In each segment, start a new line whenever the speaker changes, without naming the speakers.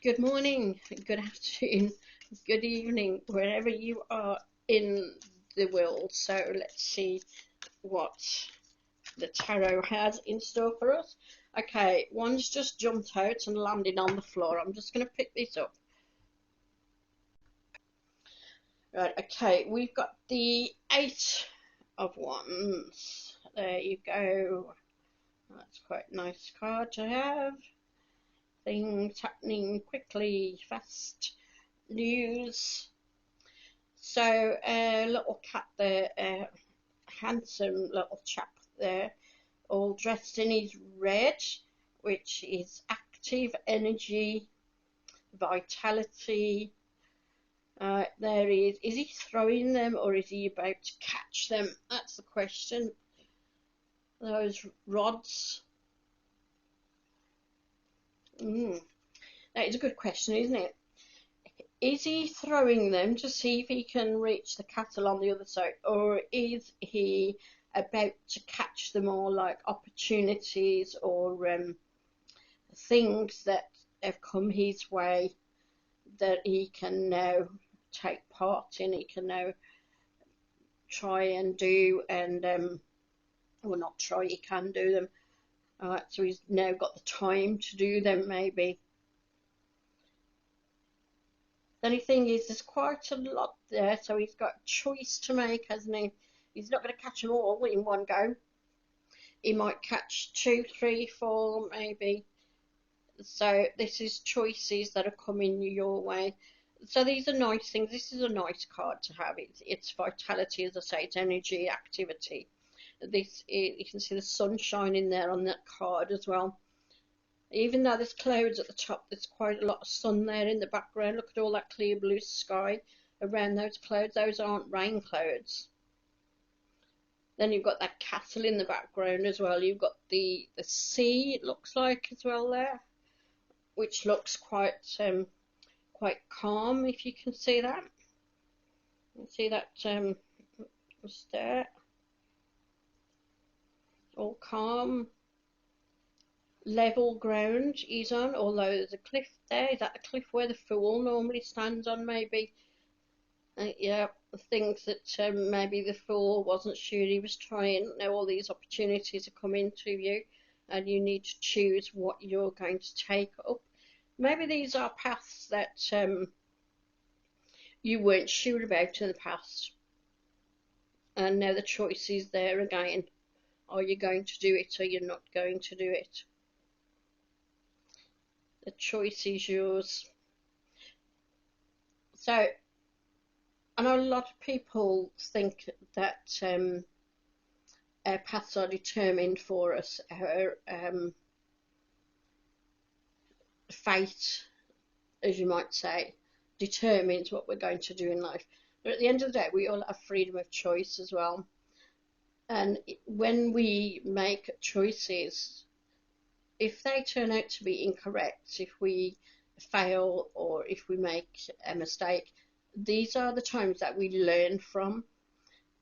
Good morning, good afternoon, good evening, wherever you are in the world. So let's see what the tarot has in store for us. Okay, one's just jumped out and landed on the floor. I'm just going to pick this up. Right, okay, we've got the Eight of Wands. There you go. That's quite a nice card to have. Things happening quickly, fast news. So a little cat there, a handsome little chap there, all dressed in his red, which is active energy, vitality. There he is. Is he throwing them or is he about to catch them? That's the question. Those rods. That is a good question, isn't it? Is he throwing them to see if he can reach the cattle on the other side, or is he about to catch them all like opportunities or things that have come his way that he can now take part in, he can now try and do, and well, not try, he can do them. So he's now got the time to do them, maybe. The only thing is, there's quite a lot there, so he's got a choice to make, hasn't he? He's not going to catch them all in one go. He might catch two, three, four, maybe. So this is choices that are coming your way. So these are nice things. This is a nice card to have. It's vitality, as I say, it's energy, activity. You can see the sun shining there on that card as well. Even though there's clouds at the top, there's quite a lot of sun there in the background. Look at all that clear blue sky around those clouds. Those aren't rain clouds. Then you've got that castle in the background as well. You've got the sea, it looks like, as well there, which looks quite calm, if you can see that. You see that just there, all calm, level ground he's on, although there's a cliff there. Is that the cliff where the fool normally stands on, maybe? Yeah, things that maybe the fool wasn't sure he was trying. Now all these opportunities are coming to you, and you need to choose what you're going to take up. Maybe these are paths that you weren't sure about in the past, and now the choice is there again. Are you going to do it or you're not going to do it? The choice is yours. So I know a lot of people think that our paths are determined for us. Our fate, as you might say, determines what we're going to do in life. But at the end of the day, we all have freedom of choice as well. And when we make choices, if they turn out to be incorrect, if we fail or if we make a mistake, these are the times that we learn from.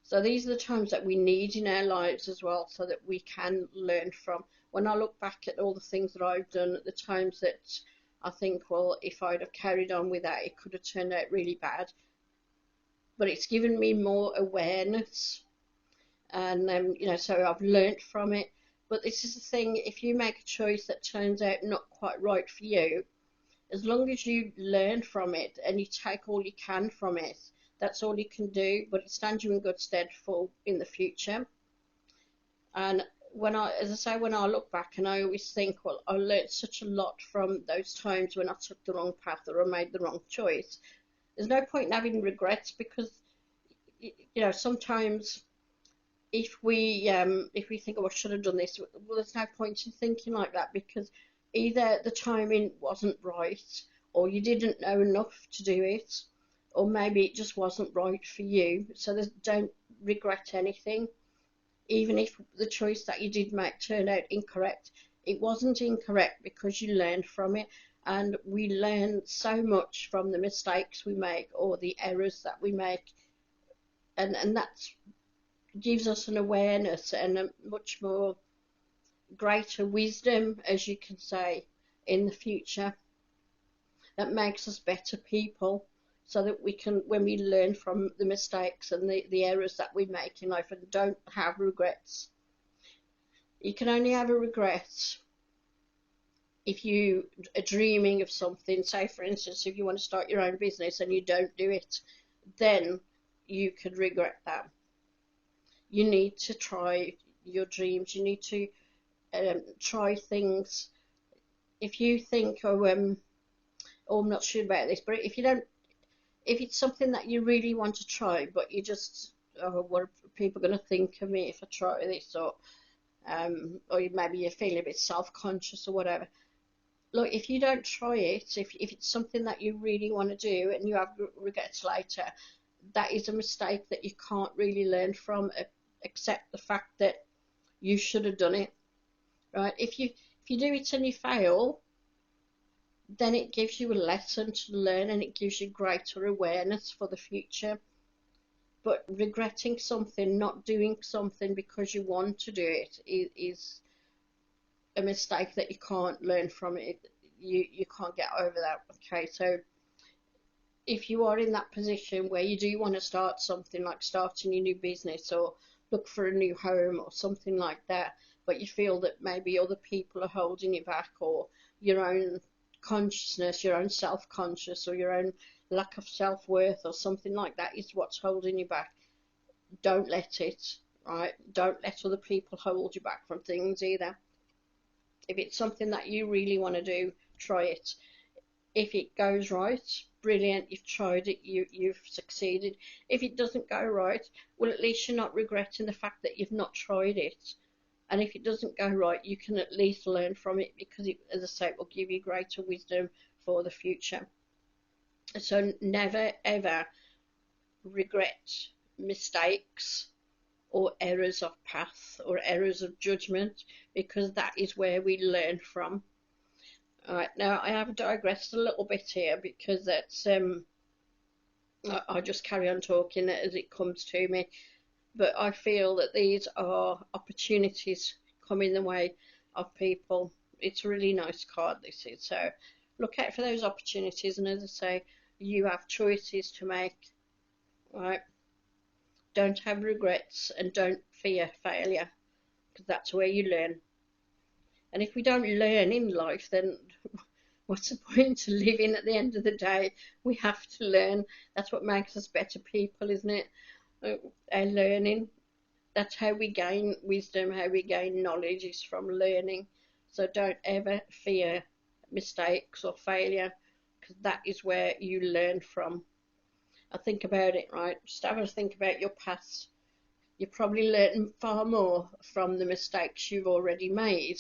So these are the times that we need in our lives as well, so that we can learn from. When I look back at all the things that I've done, at the times that I think, well, if I'd have carried on with that, it could have turned out really bad. But it's given me more awareness, and so I've learnt from it. But this is the thing: if you make a choice that turns out not quite right for you, as long as you learn from it and you take all you can from it, that's all you can do. But it stands you in good stead for in the future. And as I say, when I look back, and I always think, well, I learnt such a lot from those times when I took the wrong path or I made the wrong choice. There's no point in having regrets, because sometimes if we think, oh, I should have done this, well, there's no point in thinking like that, because either the timing wasn't right, or you didn't know enough to do it, or maybe it just wasn't right for you. So don't regret anything, even if the choice that you did make turned out incorrect. It wasn't incorrect because you learned from it, and we learn so much from the mistakes we make or the errors that we make, and that's gives us an awareness and a much more greater wisdom, as you can say, in the future. that makes us better people, so that we can, when we learn from the mistakes and the errors that we make in life, and don't have regrets. You can only have a regret if you are dreaming of something. Say, for instance, if you want to start your own business and you don't do it, then you could regret that. You need to try your dreams. You need to try things. If you think, oh, I'm not sure about this, but if you don't, if it's something that you really want to try, but you just, oh, what are people going to think of me if I try this, or maybe you're feeling a bit self-conscious or whatever. Look, if you don't try it, if it's something that you really want to do and you have regrets later, that is a mistake that you can't really learn from, except the fact that you should have done it, right? If you do it and you fail, then it gives you a lesson to learn, and it gives you greater awareness for the future. But regretting something, not doing something because you want to do it, is a mistake that you can't learn from it. You can't get over that. Okay, so if you are in that position where you do want to start something, like starting your new business or look for a new home or something like that, but you feel that maybe other people are holding you back, or your own consciousness, your own self-conscious, or your own lack of self-worth or something like that is what's holding you back, don't let it, right? Don't let other people hold you back from things either. If it's something that you really want to do, try it. If it goes right, brilliant, you've tried it, you've succeeded. If it doesn't go right, well, at least you're not regretting the fact that you've not tried it. And if it doesn't go right, you can at least learn from it, because it, as I say, it will give you greater wisdom for the future. So never ever regret mistakes or errors of path or errors of judgment, because that is where we learn from. Alright, now I have digressed a little bit here, because that's I just carry on talking as it comes to me, but I feel that these are opportunities coming the way of people. It's a really nice card, this is, so look out for those opportunities, and as I say, you have choices to make, right? Don't have regrets and don't fear failure, because that's where you learn. And if we don't learn in life, then what's the point of living at the end of the day? We have to learn. That's what makes us better people, isn't it? Our learning. That's how we gain wisdom, how we gain knowledge, is from learning. So don't ever fear mistakes or failure, because that is where you learn from. I think about it, right? Just have a think about your past. You probably learn far more from the mistakes you've already made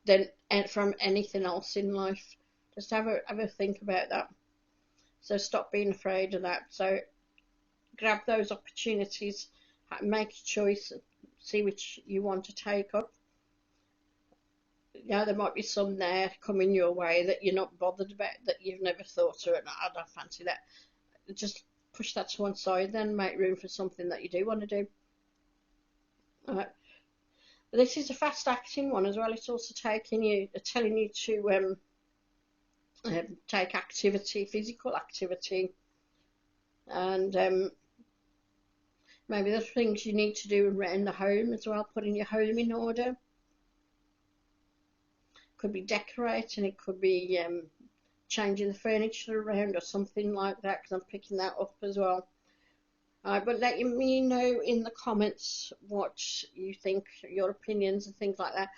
than from anything else in life. Just have a think about that. So stop being afraid of that. So grab those opportunities, make a choice, see which you want to take up. There might be some there coming your way that you're not bothered about, that you've never thought of, and I don't fancy that. Just push that to one side, then make room for something that you do want to do. Alright. This is a fast acting one as well. It's also telling you to take activity, physical activity, and maybe there's things you need to do around the home as well, putting your home in order. Could be decorating, it could be changing the furniture around or something like that, because I'm picking that up as well. But let me know in the comments what you think, your opinions and things like that.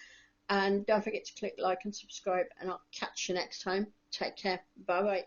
And don't forget to click like and subscribe, and I'll catch you next time. Take care. Bye bye.